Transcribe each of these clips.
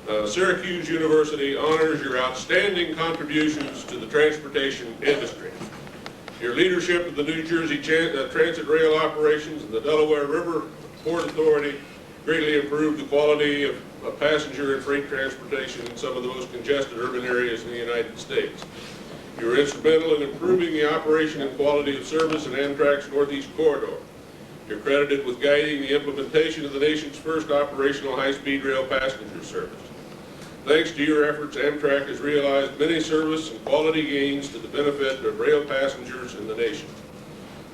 Syracuse University honors your outstanding contributions to the transportation industry. Your leadership of the New Jersey Transit Rail operations and the Delaware River Port Authority greatly improved the quality of passenger and freight transportation in some of the most congested urban areas in the United States. You were instrumental in improving the operation and quality of service in Amtrak's Northeast Corridor. You're credited with guiding the implementation of the nation's first operational high-speed rail passenger service. Thanks to your efforts, Amtrak has realized many service and quality gains to the benefit of rail passengers in the nation.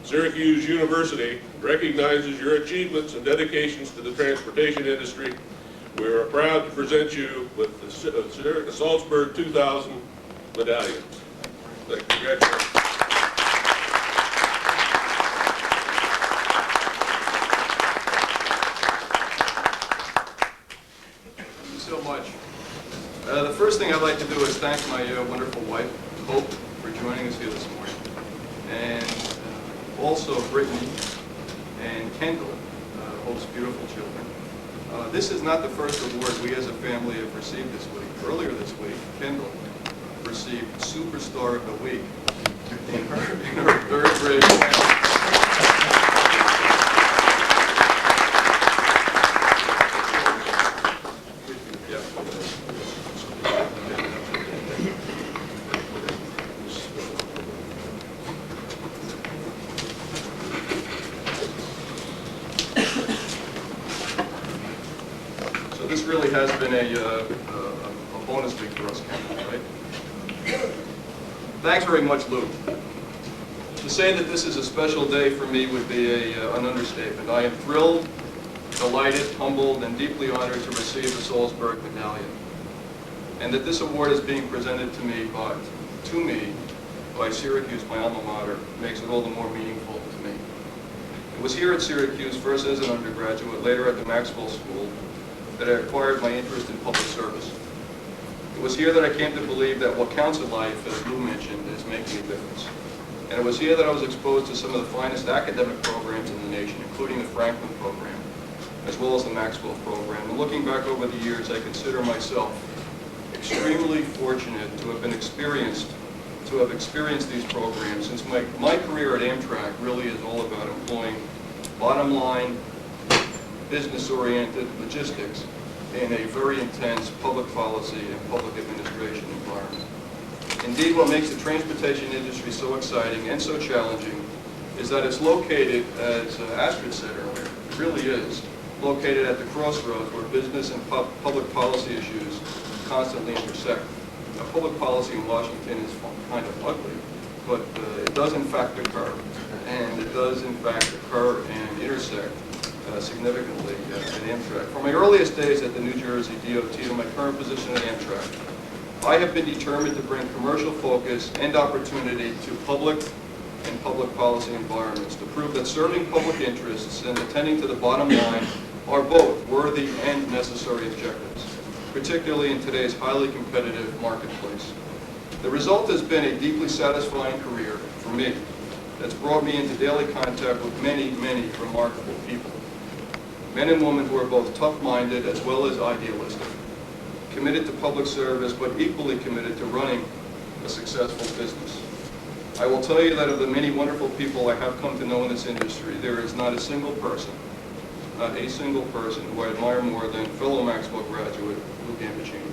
Syracuse University recognizes your achievements and dedications to the transportation industry. We are proud to present you with the Salzburg 2000 Medallion. Congratulations. Thank you so much. The first thing I'd like to do is thank my wonderful wife, Hope, for joining us here this morning. And also Brittany and Kendall, Hope's beautiful children. This is not the first award we as a family have received this week. Earlier this week, Kendall received Superstar of the Week in her third grade class. So this really has been a bonus week for us, Kendall, right? Thanks very much, Lou. To say that this is a special day for me would be an understatement. I am thrilled, delighted, humbled, and deeply honored to receive the Salzburg Medallion. And that this award is being presented to me by Syracuse, my alma mater, makes it all the more meaningful to me. It was here at Syracuse, first as an undergraduate, later at the Maxwell School, that I acquired my interest in public service. It was here that I came to believe that what counts in life, as Lou mentioned, is making a difference. And it was here that I was exposed to some of the finest academic programs in the nation, including the Franklin program, as well as the Maxwell program. And looking back over the years, I consider myself extremely fortunate to have experienced these programs, since my career at Amtrak really is all about employing bottom line, business-oriented logistics in a very intense public policy and public administration environment. Indeed, what makes the transportation industry so exciting and so challenging is that it's located, as Astrid said earlier, it really is, located at the crossroads where business and public policy issues constantly intersect. Now, public policy in Washington is kind of ugly, but it does in fact occur, and it does in fact occur and intersect significantly at Amtrak. From my earliest days at the New Jersey DOT to my current position at Amtrak, I have been determined to bring commercial focus and opportunity to public and public policy environments to prove that serving public interests and attending to the bottom line are both worthy and necessary objectives, particularly in today's highly competitive marketplace. The result has been a deeply satisfying career for me that's brought me into daily contact with many, many remarkable people. Men and women who are both tough-minded as well as idealistic, committed to public service but equally committed to running a successful business. I will tell you that of the many wonderful people I have come to know in this industry, there is not a single person who I admire more than fellow Maxwell graduate Lou Gambaccini.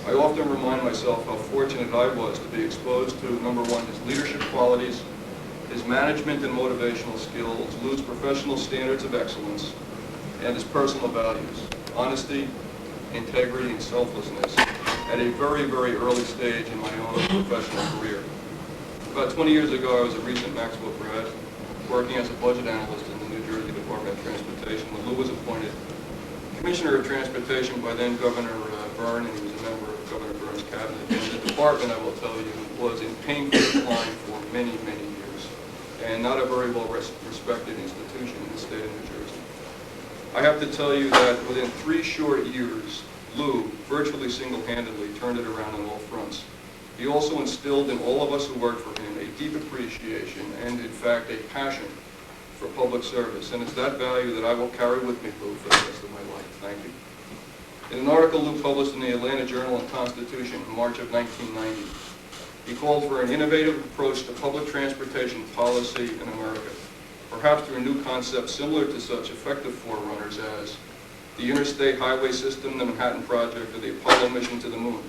I often remind myself how fortunate I was to be exposed to, number one, his leadership qualities, his management and motivational skills, Lou's professional standards of excellence, and his personal values, honesty, integrity, and selflessness, at a very, very early stage in my own professional career. About 20 years ago, I was a recent Maxwell grad, working as a budget analyst in the New Jersey Department of Transportation when Lou was appointed Commissioner of Transportation by then Governor Byrne, and he was a member of Governor Byrne's cabinet. And the department, I will tell you, was in painful decline for many, many years, and not a very well respected institution in the state of New Jersey. I have to tell you that within 3 short years, Lou virtually single-handedly turned it around on all fronts. He also instilled in all of us who worked for him a deep appreciation and, in fact, a passion for public service. And it's that value that I will carry with me, Lou, for the rest of my life. Thank you. In an article Lou published in the Atlanta Journal and Constitution in March of 1990, he called for an innovative approach to public transportation policy in America, perhaps through a new concept similar to such effective forerunners as the Interstate Highway System, the Manhattan Project, or the Apollo mission to the moon.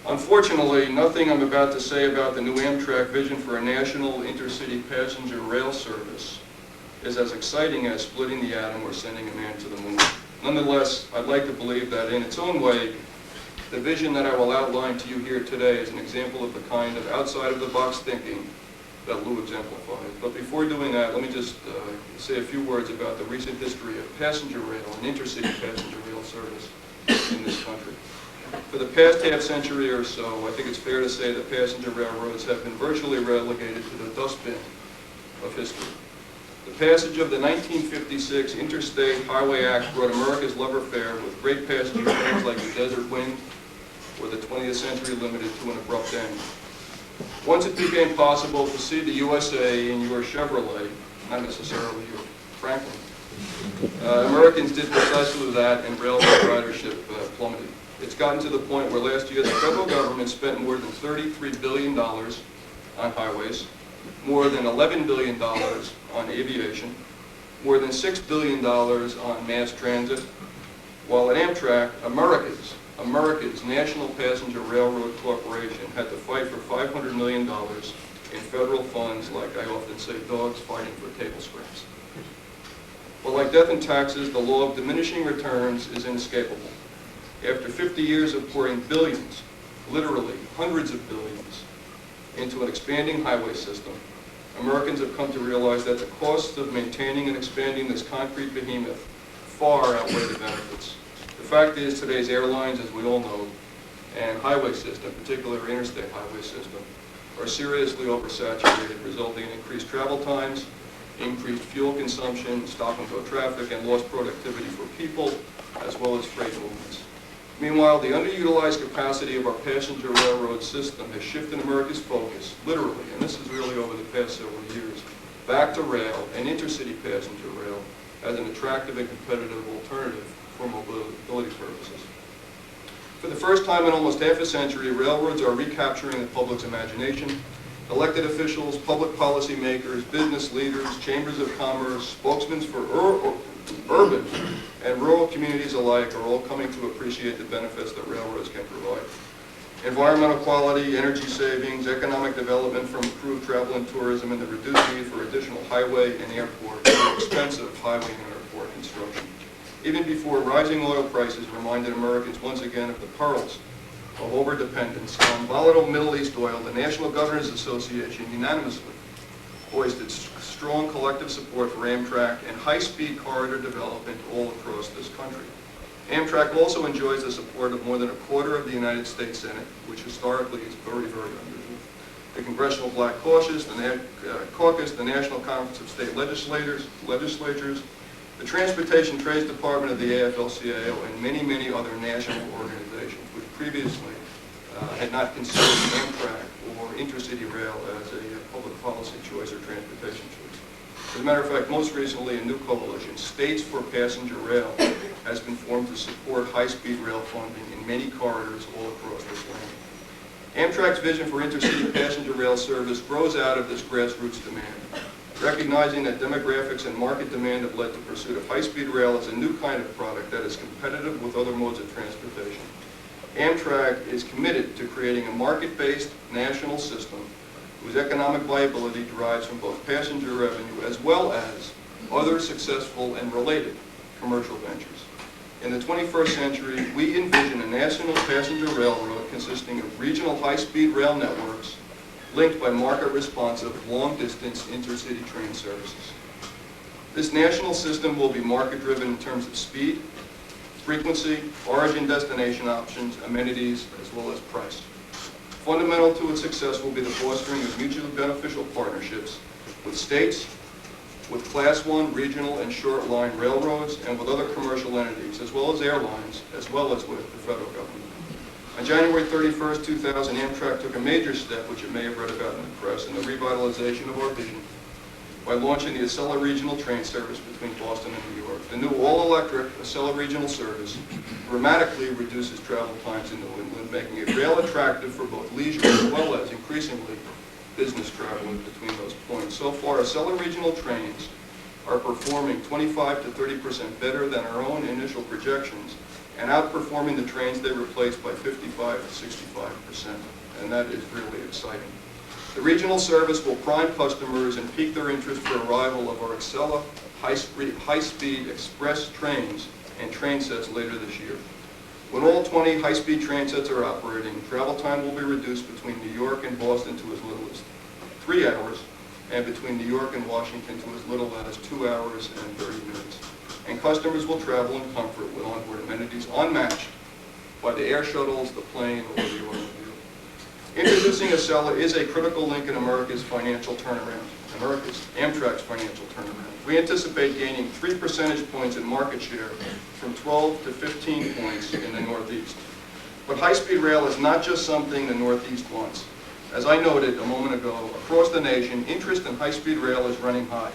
Unfortunately, nothing I'm about to say about the new Amtrak vision for a national intercity passenger rail service is as exciting as splitting the atom or sending a man to the moon. Nonetheless, I'd like to believe that in its own way, the vision that I will outline to you here today is an example of the kind of outside-of-the-box thinking that Lou exemplified. But before doing that, let me just say a few words about the recent history of passenger rail and intercity passenger rail service in this country. For the past half century or so, I think it's fair to say that passenger railroads have been virtually relegated to the dustbin of history. The passage of the 1956 Interstate Highway Act brought America's love affair with great passenger trains like the Desert Wind or the 20th Century Limited to an abrupt end. Once it became possible to see the USA in your Chevrolet, not necessarily your Franklin, Americans did precisely that, and railroad ridership plummeted. It's gotten to the point where last year the federal government spent more than $33 billion on highways, more than $11 billion on aviation, more than $6 billion on mass transit, while at Amtrak, America's National Passenger Railroad Corporation had to fight for $500 million in federal funds, like I often say, dogs fighting for table scraps. But like death and taxes, the law of diminishing returns is inescapable. After 50 years of pouring billions, literally hundreds of billions, into an expanding highway system, Americans have come to realize that the costs of maintaining and expanding this concrete behemoth far outweigh the benefits. The fact is, today's airlines, as we all know, and highway system, particularly our interstate highway system, are seriously oversaturated, resulting in increased travel times, increased fuel consumption, stop-and-go traffic, and lost productivity for people, as well as freight movements. Meanwhile, the underutilized capacity of our passenger railroad system has shifted America's focus, literally, and this is really over the past several years, back to rail and intercity passenger rail as an attractive and competitive alternative for mobility purposes. For the first time in almost half a century, railroads are recapturing the public's imagination. Elected officials, public policy makers, business leaders, chambers of commerce, spokesmen for urban and rural communities alike are all coming to appreciate the benefits that railroads can provide. Environmental quality, energy savings, economic development from improved travel and tourism, and the reduced need for additional highway and airport, or expensive highway and airport construction. Even before rising oil prices reminded Americans once again of the perils of overdependence on volatile Middle East oil, the National Governors Association unanimously voiced its strong collective support for Amtrak and high-speed corridor development all across this country. Amtrak also enjoys the support of more than a quarter of the United States Senate, which historically is very, very unusual. The Congressional Black Caucus, the National Conference of State Legislatures, the Transportation Trades Department of the AFL-CIO, and many, many other national organizations, which previously had not considered Amtrak or intercity rail as a public policy choice or transportation choice. As a matter of fact, most recently a new coalition, States for Passenger Rail, has been formed to support high-speed rail funding in many corridors all across this land. Amtrak's vision for intercity passenger rail service grows out of this grassroots demand, recognizing that demographics and market demand have led to pursuit of high-speed rail as a new kind of product that is competitive with other modes of transportation. Amtrak is committed to creating a market-based national system whose economic viability derives from both passenger revenue as well as other successful and related commercial ventures. In the 21st century, we envision a national passenger railroad consisting of regional high-speed rail networks linked by market-responsive, long-distance intercity train services. This national system will be market-driven in terms of speed, frequency, origin-destination options, amenities, as well as price. Fundamental to its success will be the fostering of mutually beneficial partnerships with states, with Class I regional and short-line railroads, and with other commercial entities, as well as airlines, as well as with the federal government. On January 31st, 2000, Amtrak took a major step, which you may have read about in the press, in the revitalization of our vision by launching the Acela Regional train service between Boston and New York. The new all-electric Acela Regional service dramatically reduces travel times in New England, making it rail attractive for both leisure as well as, increasingly, business travelers between those points. So far, Acela Regional trains are performing 25 to 30% better than our own initial projections and outperforming the trains they replaced by 55 to 65%, and that is really exciting. The regional service will prime customers and pique their interest for arrival of our Acela high-speed express trains and train sets later this year. When all 20 high-speed train sets are operating, travel time will be reduced between New York and Boston to as little as 3 hours, and between New York and Washington to as little as 2 hours and 30 minutes. And customers will travel in comfort with onboard amenities unmatched by the air shuttles, the plane, or the automobile. Introducing Acela is a critical link in America's financial turnaround, Amtrak's financial turnaround. We anticipate gaining 3 percentage points in market share from 12 to 15 points in the Northeast. But high-speed rail is not just something the Northeast wants. As I noted a moment ago, across the nation, interest in high-speed rail is running high.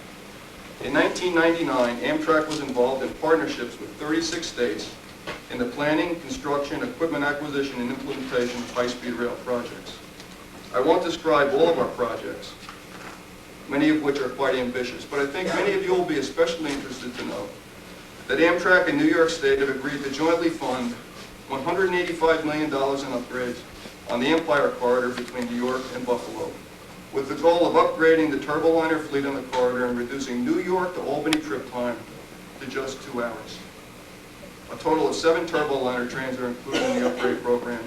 In 1999, Amtrak was involved in partnerships with 36 states in the planning, construction, equipment acquisition, and implementation of high-speed rail projects. I won't describe all of our projects, many of which are quite ambitious, but I think many of you will be especially interested to know that Amtrak and New York State have agreed to jointly fund $185 million in upgrades on the Empire Corridor between New York and Buffalo, with the goal of upgrading the turboliner fleet on the corridor and reducing New York to Albany trip time to just 2 hours. A total of 7 turboliner trains are included in the upgrade program,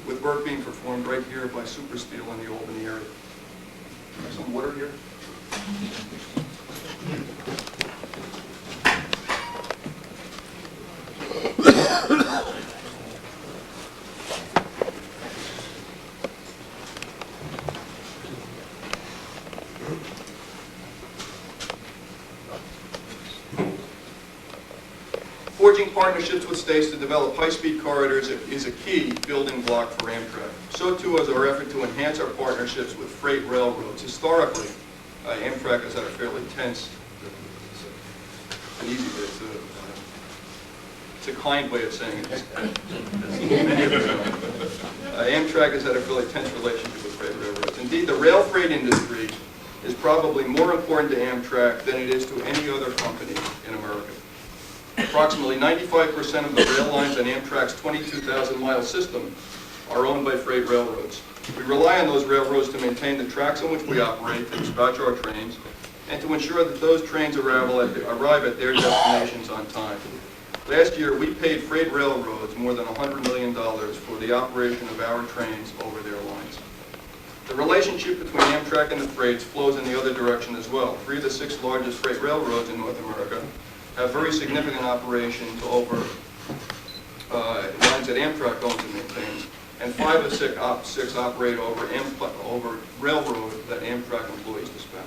with work being performed right here by Super Steel in the Albany area. Have some water here. Forging partnerships with states to develop high-speed corridors is a key building block for Amtrak. So too is our effort to enhance our partnerships with freight railroads. Historically, Amtrak has had a fairly tense, it's a kind way of saying it. Amtrak has had a fairly tense relationship with freight railroads. Indeed, the rail freight industry is probably more important to Amtrak than it is to any other company in America. Approximately 95% of the rail lines on Amtrak's 22,000-mile system are owned by freight railroads. We rely on those railroads to maintain the tracks on which we operate, to dispatch our trains, and to ensure that those trains arrive at their destinations on time. Last year, we paid freight railroads more than $100 million for the operation of our trains over their lines. The relationship between Amtrak and the freights flows in the other direction as well. 3 of the 6 largest freight railroads in North America have very significant operations over lines that Amtrak owns and maintains, and 5 of 6 operate over railroad that Amtrak employees dispatch.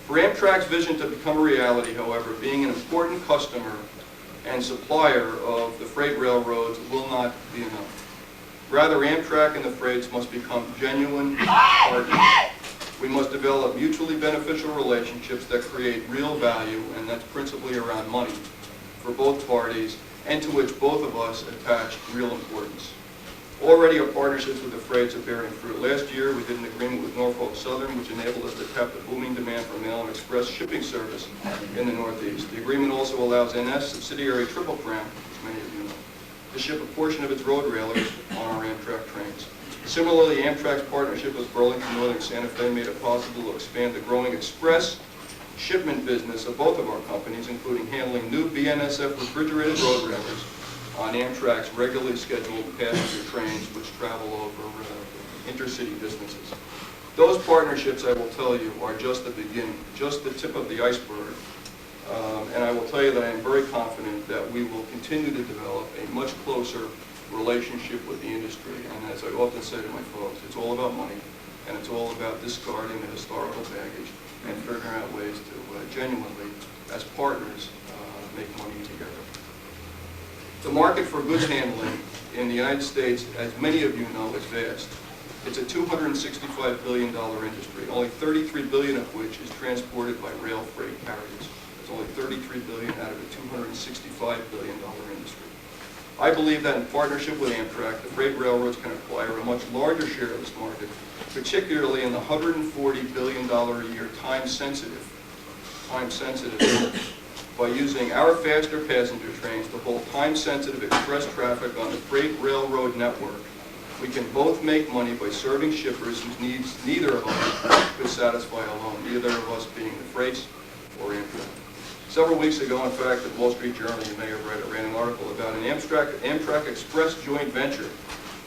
For Amtrak's vision to become a reality, however, being an important customer and supplier of the freight railroads will not be enough. Rather, Amtrak and the freights must become genuine partners. We must develop mutually beneficial relationships that create real value, and that's principally around money, for both parties, and to which both of us attach real importance. Already our partnerships with the freights are bearing fruit. Last year we did an agreement with Norfolk Southern, which enabled us to tap the booming demand for mail and express shipping service in the Northeast. The agreement also allows NS subsidiary Triple Crown, which many of you know, to ship a portion of its road railers on our Amtrak trains. Similarly, Amtrak's partnership with Burlington Northern Santa Fe made it possible to expand the growing express shipment business of both of our companies, including handling new BNSF refrigerated road railers on Amtrak's regularly scheduled passenger trains which travel over intercity distances. Those partnerships, I will tell you, are just the beginning, just the tip of the iceberg. And I will tell you that I am very confident that we will continue to develop a much closer relationship with the industry. And as I often say to my folks, it's all about money, and it's all about discarding the historical baggage and figuring out ways to genuinely, as partners, make money together. The market for goods handling in the United States, as many of you know, is vast. It's a $265 billion industry, only $33 billion of which is transported by rail freight carriers. It's only $33 billion out of a $265 billion industry. I believe that in partnership with Amtrak, the freight railroads can acquire a much larger share of this market, particularly in the $140 billion a year time-sensitive, by using our faster passenger trains to hold time-sensitive express traffic on the freight railroad network. We can both make money by serving shippers whose needs neither of us could satisfy alone, neither of us being the freights or Amtrak. Several weeks ago, in fact, the Wall Street Journal, you may have read, ran an article about an Amtrak Express joint venture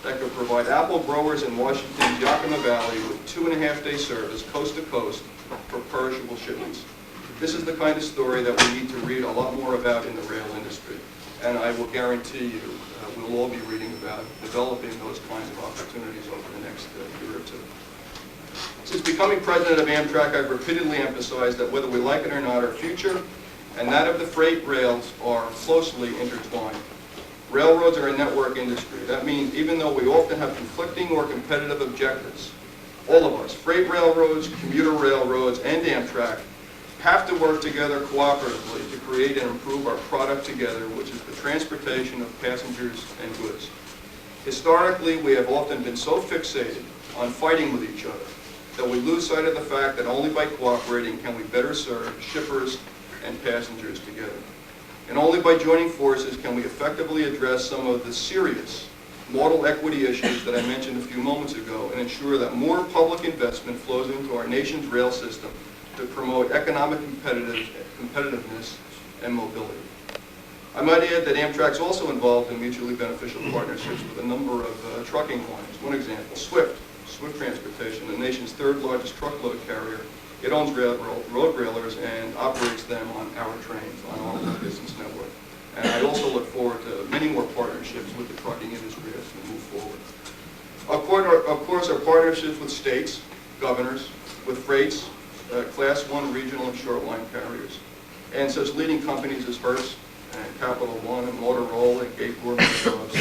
that could provide apple growers in Washington's Yakima Valley with 2.5-day service coast to coast for perishable shipments. This is the kind of story that we need to read a lot more about in the rail industry, and I will guarantee you we'll all be reading about developing those kinds of opportunities over the next year or two. Since becoming president of Amtrak, I've repeatedly emphasized that whether we like it or not, our future and that of the freight rails are closely intertwined. Railroads are a network industry. That means even though we often have conflicting or competitive objectives, all of us, freight railroads, commuter railroads, and Amtrak, have to work together cooperatively to create and improve our product together, which is the transportation of passengers and goods. Historically, we have often been so fixated on fighting with each other that we lose sight of the fact that only by cooperating can we better serve shippers and passengers together. And only by joining forces can we effectively address some of the serious modal equity issues that I mentioned a few moments ago and ensure that more public investment flows into our nation's rail system to promote economic competitiveness and mobility. I might add that Amtrak's also involved in mutually beneficial partnerships with a number of trucking lines. One example, Swift Transportation, the nation's third largest truckload carrier. It owns road railers and operates them on our trains, on our long-distance network. And I also look forward to many more partnerships with the trucking industry as we move forward. Of course, our partnerships with states, governors, with freights, Class 1 regional and short line carriers, and such leading companies as Hearst and Capital One and Motorola and Gate Gourmet Jobs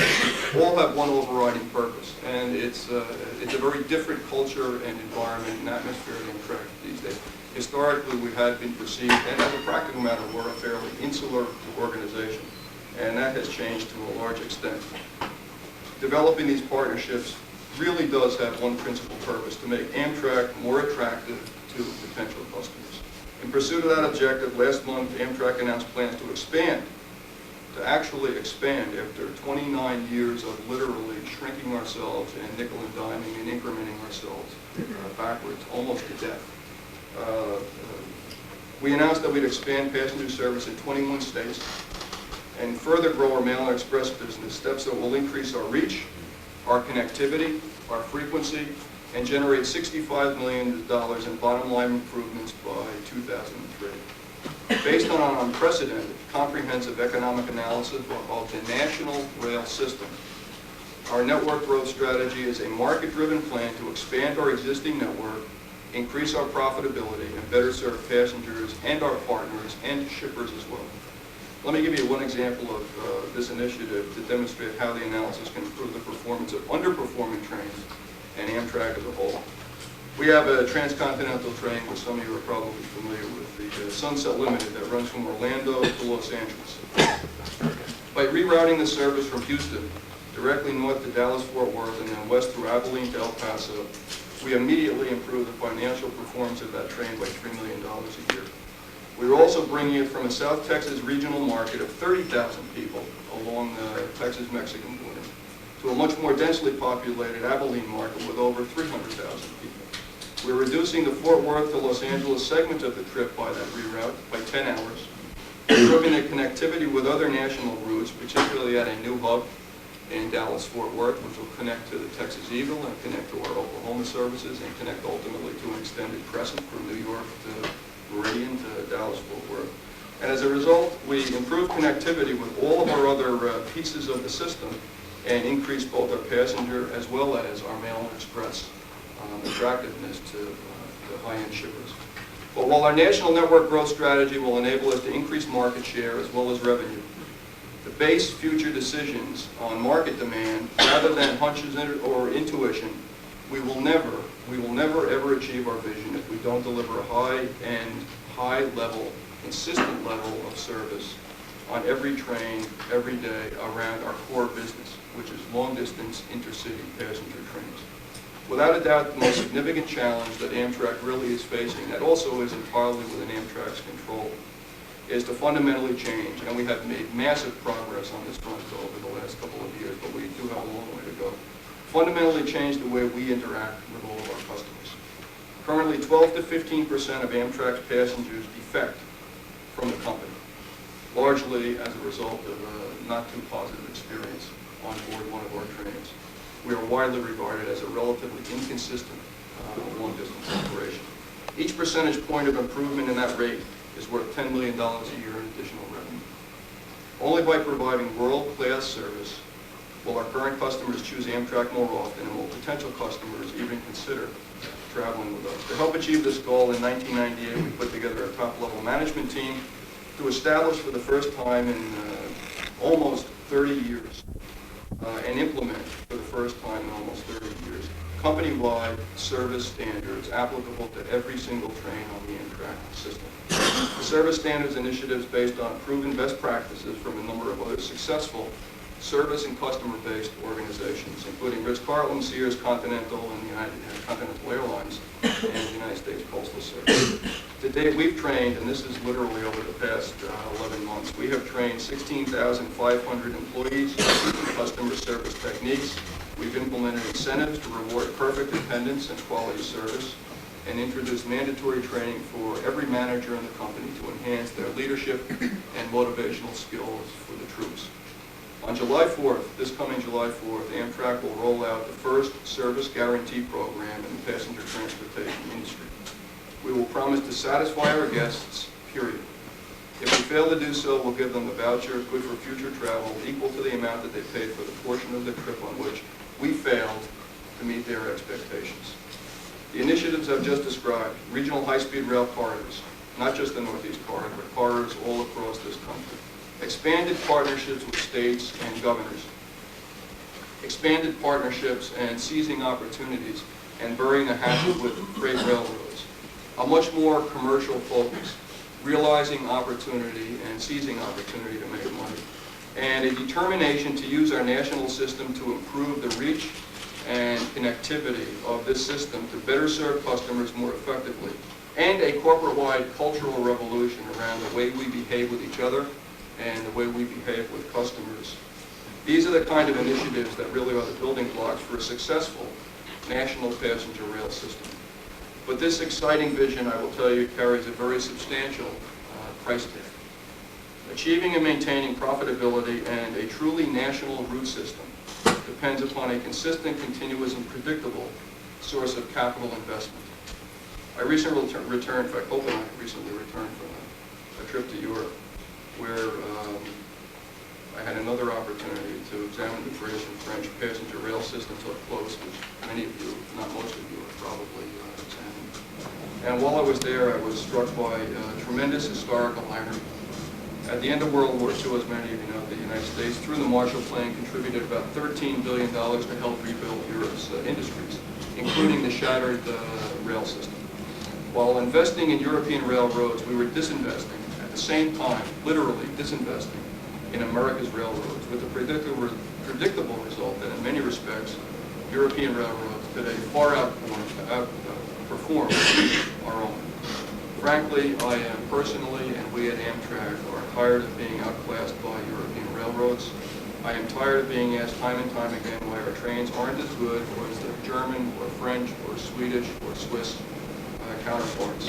all have one overriding purpose, and it's a very different culture and environment and atmosphere in Amtrak these days. Historically, we had been perceived, and as a practical matter, we're a fairly insular organization, and that has changed to a large extent. Developing these partnerships really does have one principal purpose: to make Amtrak more attractive to potential customers. In pursuit of that objective, last month Amtrak announced plans to actually expand after 29 years of literally shrinking ourselves and nickel and diming and incrementing ourselves backwards, almost to death. We announced that we'd expand passenger service in 21 states and further grow our mail and express business, steps that will increase our reach, our connectivity, our frequency, and generate $65 million in bottom line improvements by 2003. Based on an unprecedented, comprehensive economic analysis of the national rail system, our network growth strategy is a market-driven plan to expand our existing network, increase our profitability, and better serve passengers and our partners and shippers as well. Let me give you one example of this initiative to demonstrate how the analysis can improve the performance of underperforming trains and Amtrak as a whole. We have a transcontinental train, which some of you are probably familiar with, the Sunset Limited, that runs from Orlando to Los Angeles. By rerouting the service from Houston directly north to Dallas-Fort Worth and then west through Abilene to El Paso, we immediately improved the financial performance of that train by $3 million a year. We are also bringing it from a South Texas regional market of 30,000 people along the Texas-Mexican border to a much more densely populated Abilene market with over 300,000 people. We're reducing the Fort Worth to Los Angeles segment of the trip by that reroute by 10 hours, improving the connectivity with other national routes, particularly at a new hub in Dallas-Fort Worth, which will connect to the Texas Eagle and connect to our Oklahoma services and connect ultimately to an extended crescent from New York to Meridian to Dallas-Fort Worth. And as a result, we improved connectivity with all of our other pieces of the system and increased both our passenger as well as our mail and express attractiveness to high-end shippers. But while our national network growth strategy will enable us to increase market share as well as revenue, to base future decisions on market demand rather than hunches or intuition We will never ever achieve our vision if we don't deliver a high-end, high-level, consistent level of service on every train, every day around our core business, which is long-distance intercity passenger trains. Without a doubt, the most significant challenge that Amtrak really is facing, that also is entirely within Amtrak's control, is to fundamentally change, and we have made massive progress on this front over the last couple of years, but we do have a long way to go. Fundamentally change the way we interact with all of our customers. Currently, 12 to 15% of Amtrak's passengers defect from the company, largely as a result of a not too positive experience on board one of our trains. We are widely regarded as a relatively inconsistent long-distance operation. Each percentage point of improvement in that rate is worth $10 million a year in additional revenue. Only by providing world-class service will our current customers choose Amtrak more often, and will potential customers even consider traveling with us. To help achieve this goal, in 1998, we put together a top-level management team to establish for the first time in almost 30 years and implement for the first time in almost 30 years company-wide service standards applicable to every single train on the Amtrak system. The service standards initiatives based on proven best practices from a number of other successful service and customer-based organizations, including Ritz-Carlton, Sears, Continental, and Continental Airlines, and the United States Postal Service. To date, we've trained, and this is literally over the past 11 months, we have trained 16,500 employees in customer service techniques. We've implemented incentives to reward perfect attendance and quality service, and introduced mandatory training for every manager in the company to enhance their leadership and motivational skills for the troops. On July 4th, this coming July 4th, Amtrak will roll out the first service guarantee program in the passenger transportation industry. We will promise to satisfy our guests, period. If we fail to do so, we'll give them a voucher good for future travel equal to the amount that they paid for the portion of the trip on which we failed to meet their expectations. The initiatives I've just described, regional high-speed rail corridors, not just the Northeast Corridor, but corridors all across this country. Expanded partnerships with states and governors. Expanded partnerships and seizing opportunities and burying the hatchet with freight railroads. A much more commercial focus, realizing opportunity and seizing opportunity to make money. And a determination to use our national system to improve the reach and connectivity of this system to better serve customers more effectively. And a corporate-wide cultural revolution around the way we behave with each other and the way we behave with customers. These are the kind of initiatives that really are the building blocks for a successful national passenger rail system. But this exciting vision, I will tell you, carries a very substantial price tag. Achieving and maintaining profitability and a truly national route system depends upon a consistent, continuous, and predictable source of capital investment. I recently returned, in fact, Hope and I recently returned from a trip to Europe, where I had another opportunity to examine the British and French passenger rail systems up close, which many of you, not most of you, have probably examined. And while I was there, I was struck by tremendous historical irony. At the end of World War II, as many of you know, the United States, through the Marshall Plan, contributed about $13 billion to help rebuild Europe's industries, including the shattered rail system. While investing in European railroads, we were disinvesting at the same time, literally disinvesting in America's railroads, with the predictable result that in many respects, European railroads today far outperform our own. Frankly, I am personally, and we at Amtrak, are tired of being outclassed by European railroads. I am tired of being asked time and time again why our trains aren't as good as their German or French or Swedish or Swiss counterparts.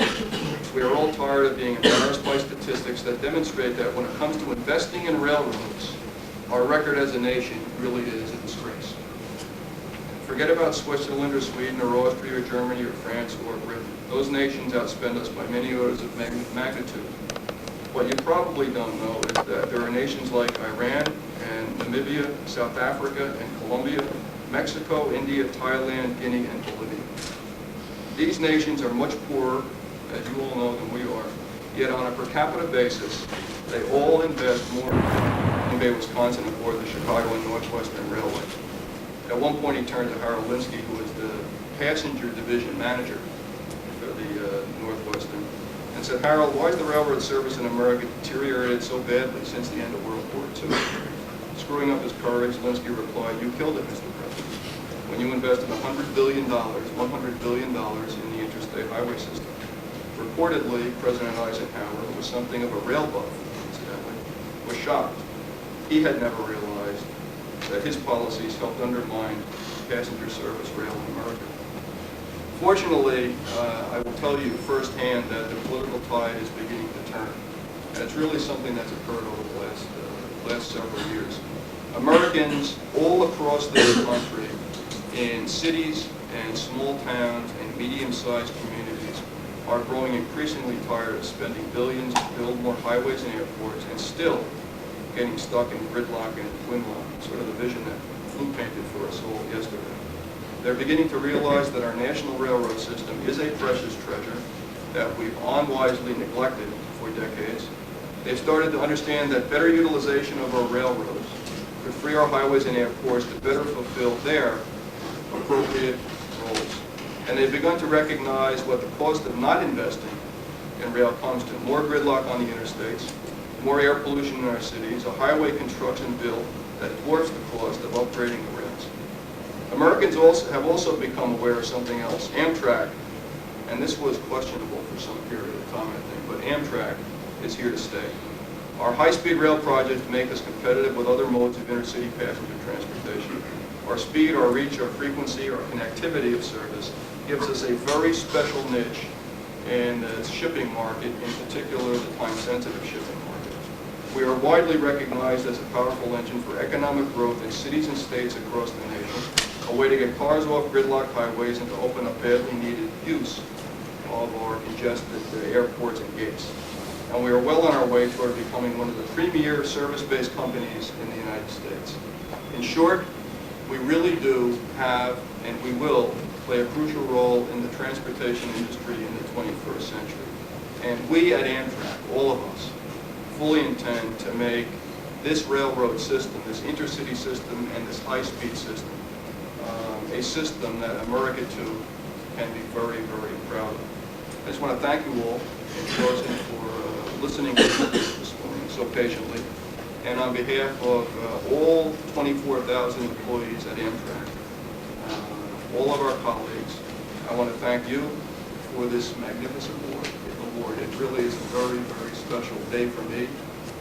We are all tired of being embarrassed by statistics that demonstrate that when it comes to investing in railroads, our record as a nation really is a disgrace. Forget about Switzerland or Sweden or Austria or Germany or France or Britain. Those nations outspend us by many orders of magnitude. What you probably don't know is that there are nations like Iran and Namibia, South Africa and Colombia, Mexico, India, Thailand, Guinea, and Bolivia. These nations are much poorer, as you all know, than we are, yet on a per capita basis, they all invest more in Bay, Wisconsin, aboard the Chicago and Northwestern Railway. At one point he turned to Harold Linsky, who was the passenger division manager for the Northwestern, and said, "Harold, why is the railroad service in America deteriorated so badly since the end of World War II?" Screwing up his courage, Linsky replied, "You killed it, Mr. President, when you invested $100 billion in the interstate highway system." Reportedly, President Eisenhower, who was something of a rail buff, incidentally, was shocked. He had never realized that his policies helped undermine passenger service rail in America. Fortunately, I will tell you firsthand that the political tide is beginning to turn. And it's really something that's occurred over the last several years. Americans all across this country, in cities and small towns and medium-sized communities, are growing increasingly tired of spending billions to build more highways and airports and still getting stuck in gridlock and twinlock, sort of the vision that Flew painted for us all yesterday. They're beginning to realize that our national railroad system is a precious treasure that we've unwisely neglected for decades. They've started to understand that better utilization of our railroads could free our highways and airports to better fulfill their appropriate roles. And they've begun to recognize what the cost of not investing in rail comes to: more gridlock on the interstates, more air pollution in our cities, a highway construction bill that dwarfs the cost of upgrading the rails. Americans have also become aware of something else. Amtrak, and this was questionable for some period of time, I think, but Amtrak is here to stay. Our high-speed rail projects make us competitive with other modes of intercity passenger transportation. Our speed, our reach, our frequency, our connectivity of service gives us a very special niche in the shipping market, in particular the time-sensitive shipping market. We are widely recognized as a powerful engine for economic growth in cities and states across the nation, a way to get cars off gridlock highways and to open up badly needed use of our congested airports and gates. And we are well on our way toward becoming one of the premier service-based companies in the United States. In short, we really do have, and we will, play a crucial role in the transportation industry in the 21st century. And we at Amtrak, all of us, fully intend to make this railroad system, this intercity system, and this high-speed system, a system that America, too, can be very, very proud of. I just want to thank you all in closing for listening to this morning so patiently. And on behalf of all 24,000 employees at Amtrak, all of our colleagues, I want to thank you for this magnificent award. It really is a very, very special day for me,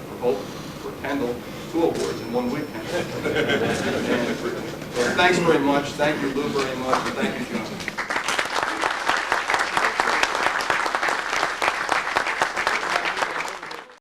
for Hope, for Kendall, 2 awards in 1 weekend. And thanks very much. Thank you, Lou, very much. And thank you, John.